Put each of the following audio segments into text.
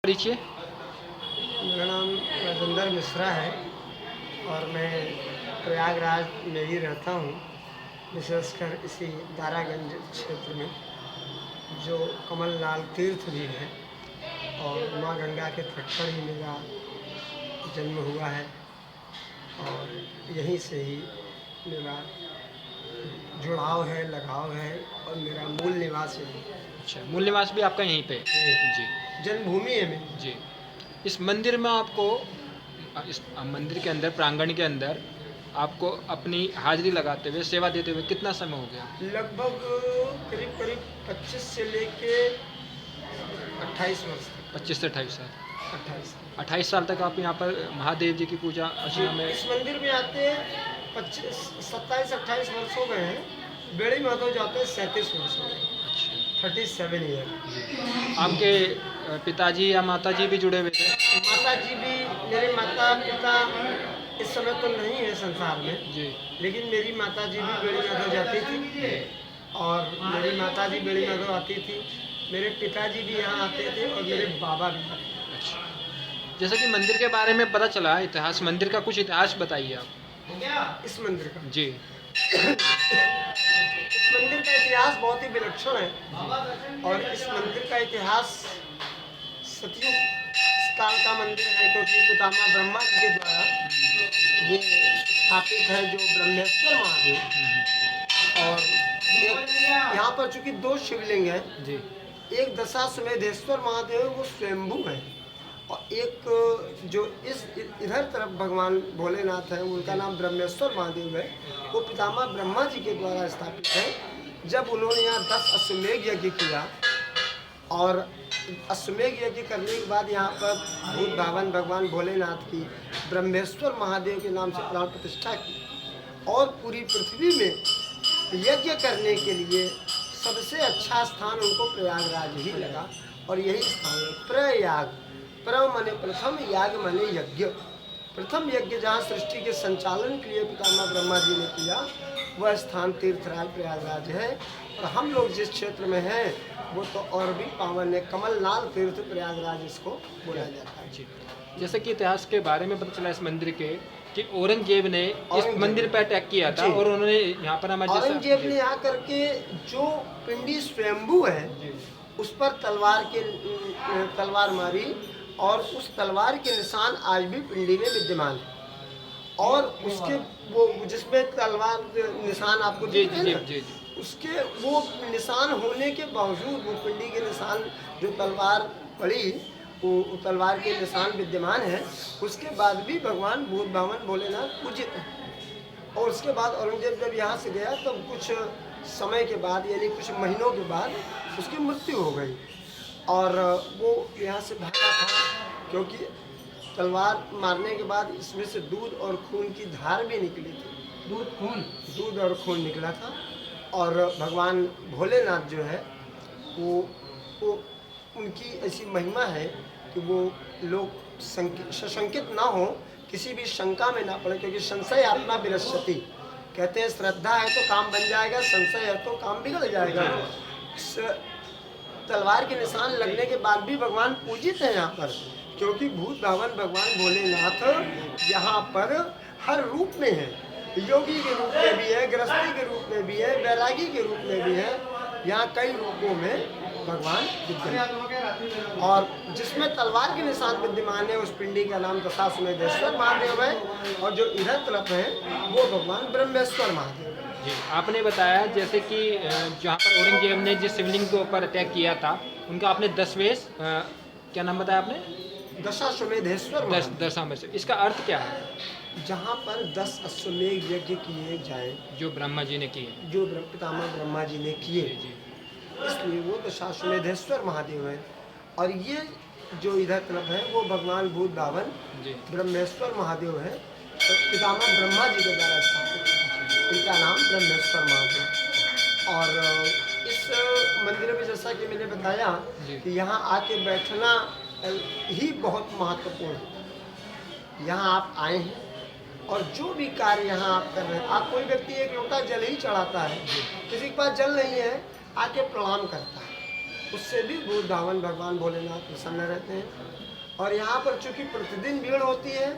परिचय। मेरा नाम राजेंद्र मिश्रा है और मैं प्रयागराज में ही रहता हूँ, विशेषकर इसी दारागंज क्षेत्र में, जो कमल लाल तीर्थ भी है और माँ गंगा के तट पर ही मेरा जन्म हुआ है और यहीं से ही मेरा जुड़ाव है, लगाव है और मेरा मूल निवास यही है। अच्छा, मूल निवास भी आपका यहीं पे? जी। जन्मभूमि है मेरी। जी। इस मंदिर में आपको इस मंदिर के अंदर, प्रांगण के अंदर आपको अपनी हाजिरी लगाते हुए, सेवा देते हुए कितना समय हो गया? लगभग करीब करीब 25 से लेके 28 वर्ष तक। 25 से 28 साल। 28 28 साल तक आप यहाँ पर महादेव जी की पूजा अर्चना में? इस मंदिर में आते 27-28 वर्ष हो गए हैं। बेड़ी माधव जाते 37 वर्ष हो गए। अच्छा। 37 ईयर। आपके पिताजी या माताजी भी जुड़े हुए थे? माता जी भी, मेरे माता पिता इस समय तो नहीं है संसार में, जी। लेकिन मेरी माता जी भी बेड़ी माधव जाती थी और मेरी माता जी बेड़ी माधव आती थी। मेरे पिताजी भी यहाँ आते थे और मेरे बाबा भी आते थे। अच्छा। जैसा कि मंदिर के बारे में पता चला, इतिहास, मंदिर का कुछ इतिहास बताइए आप। इस मंदिर का जी। इस मंदिर का इतिहास बहुत ही विलक्षण है और इस मंदिर का इतिहास सतयुग काल का मंदिर है, क्योंकि पितामह ब्रह्मा जी के द्वारा ये स्थापित है, जो ब्रह्मेश्वर महादेव। और यहाँ पर चूंकि 2 शिवलिंग हैं, जी। एक दशाश्वमेधेश्वर महादेव वो स्वयंभू है और एक जो इस इधर तरफ भगवान भोलेनाथ हैं, उनका नाम ब्रह्मेश्वर महादेव है। वो पितामह ब्रह्मा जी के द्वारा स्थापित है। जब उन्होंने यहाँ 10 अश्वमेध यज्ञ किया और अश्वमेध यज्ञ करने के बाद यहाँ पर भूत भावन भगवान भोलेनाथ की ब्रह्मेश्वर महादेव के नाम से प्राण प्रतिष्ठा की और पूरी पृथ्वी में यज्ञ करने के लिए सबसे अच्छा स्थान उनको प्रयागराज ही लगा और यही स्थान है प्रयाग। प्र माने प्रथम, याग माने यज्ञ। प्रथम यज्ञ जहाँ सृष्टि के संचालन के लिए पितामह ब्रह्मा जी ने किया, वह स्थान तीर्थराज प्रयागराज है। और हम लोग जिस क्षेत्र में हैं वो तो और भी पावन है, कमल लाल तीर्थ प्रयागराज इसको बोला जाता है। जी। जैसे कि इतिहास के बारे में पता चला इस मंदिर के कि औरंगजेब ने इस मंदिर पर अटैक किया था और उन्होंने यहाँ पर हमारे औरंगजेब ने आकर के जो पिंडी स्वयंभू है उस पर तलवार मारी और उस तलवार के निशान आज भी पिंडी में विद्यमान है। और उसके वो जिसमें तलवार निशान आपको दिखते हैं ना, उसके वो निशान होने के बावजूद वो पिंडी के निशान, जो तलवार पड़ी वो तलवार के निशान विद्यमान है, उसके बाद भी भगवान भूत भावन भोलेनाथ पूजित है। और उसके बाद औरंगजेब जब यहाँ से गया तब कुछ समय के बाद, यानी कुछ महीनों के बाद उसकी मृत्यु हो गई और वो यहाँ से भागा था, क्योंकि तलवार मारने के बाद इसमें से दूध और खून की धार भी निकली थी। दूध और खून निकला था और भगवान भोलेनाथ जो है वो उनकी ऐसी महिमा है कि वो लोग सशंकित ना हो, किसी भी शंका में ना पड़े, क्योंकि संशय आत्मा विनश्यति। कहते हैं श्रद्धा है तो काम बन जाएगा, संशय है तो काम बिगड़ जाएगा। तलवार के निशान लगने के बाद भी भगवान पूजित हैं यहाँ पर, क्योंकि भूत भावन भगवान भोलेनाथ यहाँ पर हर रूप में है। योगी के रूप में भी है, गृहस्थी के रूप में भी है, वैरागी के रूप में भी है। यहाँ कई रूपों में भगवान विद्यमान और जिसमें तलवार के निशान विद्यमान है उस पिंडी का नाम दशाश्वमेधेश्वर महादेव है और जो इधर तरफ है वो भगवान ब्रह्मेश्वर महादेव है। जी। आपने बताया जैसे कि जहाँ पर औरंगजेब ने जिस शिवलिंग के ऊपर अटैक किया था, उनका आपने दशवेश, क्या नाम बताया आपने? दशाश्वमेधेश्वर। दशाश्वमेध, इसका अर्थ क्या है? जहाँ पर 10 अश्वमेध यज्ञ किए जाए, जो ब्रह्मा जी ने किए, जो पितामह ब्रह्मा जी ने किए, इसलिए वो दशाश्वमेधेश्वर महादेव है। और ये जो इधर तरफ है वो भगवान भूत भावन ब्रह्मेश्वर महादेव है, तो पितामह ब्रह्मा जी के द्वारा स्थापित है, इनका नाम ब्रह्मेश्वर महादेव। और इस मंदिर में जैसा कि मैंने बताया कि यहाँ आके बैठना ही बहुत महत्वपूर्ण है। यहाँ आप आए हैं और जो भी कार्य यहाँ आप कर रहे हैं, आप कोई व्यक्ति एक लोटा जल ही चढ़ाता है, किसी के पास जल नहीं है आके प्रणाम करता है, उससे भी धावन भगवान भोलेनाथ प्रसन्न रहते हैं। और यहाँ पर चूंकि प्रतिदिन भीड़ होती है,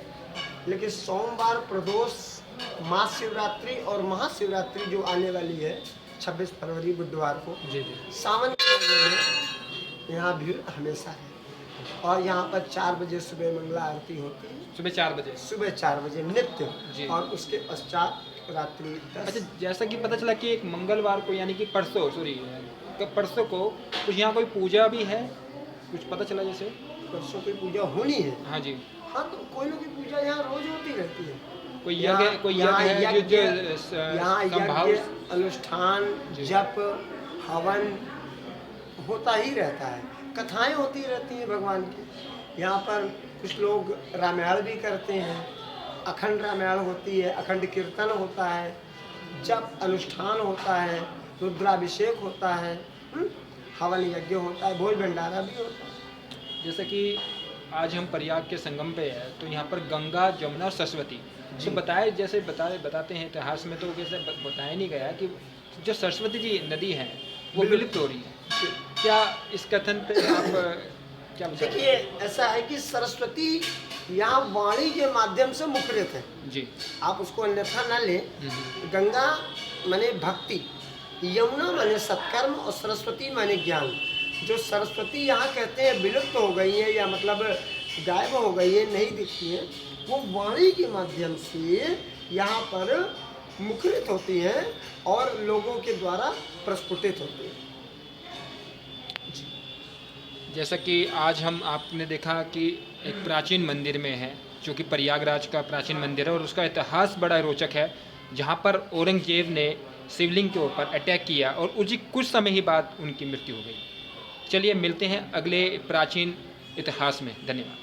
लेकिन सोमवार, प्रदोष, महाशिवरात्रि और महाशिवरात्रि जो आने वाली है 26 फरवरी बुधवार को, जी जी। सावन के महीने में यहाँ भीड़ हमेशा है। और यहाँ पर 4 बजे सुबह मंगला आरती होती है, सुबह 4 बजे। सुबह 4 बजे नित्य जी। और उसके पश्चात रात्रि 10। अच्छा, जैसा कि पता चला कि एक मंगलवार को, यानी कि परसों परसों को कुछ यहाँ कोई पूजा भी है, कुछ पता चला जैसे? परसों की पूजा होनी है। हाँ जी। हाँ, तो कोई ना कोई पूजा यहाँ रोज होती रहती है। कोई यज्ञ है जो यहाँ संभाव यज्ञ, अनुष्ठान, जी। जप, हवन होता ही रहता है, कथाएं होती रहती हैं भगवान की। यहाँ पर कुछ लोग रामायण भी करते हैं, अखंड रामायण होती है, अखंड कीर्तन होता है, जप अनुष्ठान होता है, रुद्राभिषेक होता है, हवन यज्ञ होता है, भोज भंडारा भी होता है। जैसे कि आज हम प्रयाग के संगम पे है, तो यहाँ पर गंगा, जमुना और सरस्वती, तो बताए जैसे बताते हैं इतिहास में, तो कैसे बताया नहीं गया कि जो सरस्वती जी नदी है वो विलुप्त हो रही है। क्या इस कथन पे आप क्या बताएं? देखिए, ऐसा है कि सरस्वती यहाँ वाणी के माध्यम से मुखरित है जी। आप उसको अन्यथा न लें। गंगा माने भक्ति, यमुना माने सत्कर्म और सरस्वती माने ज्ञान। जो सरस्वती यहाँ कहते हैं विलुप्त हो गई है या मतलब गायब हो गई है, नहीं दिखती है, वो वाणी के माध्यम से यहाँ पर मुखरित होती हैं और लोगों के द्वारा प्रस्फुटित होती हैं। जैसा कि आज आपने देखा कि एक प्राचीन मंदिर में है, जो कि प्रयागराज का प्राचीन मंदिर है, और उसका इतिहास बड़ा रोचक है, जहाँ पर औरंगजेब ने शिवलिंग के ऊपर अटैक किया और उसी कुछ समय ही बाद उनकी मृत्यु हो गई। चलिए मिलते हैं अगले प्राचीन इतिहास में। धन्यवाद।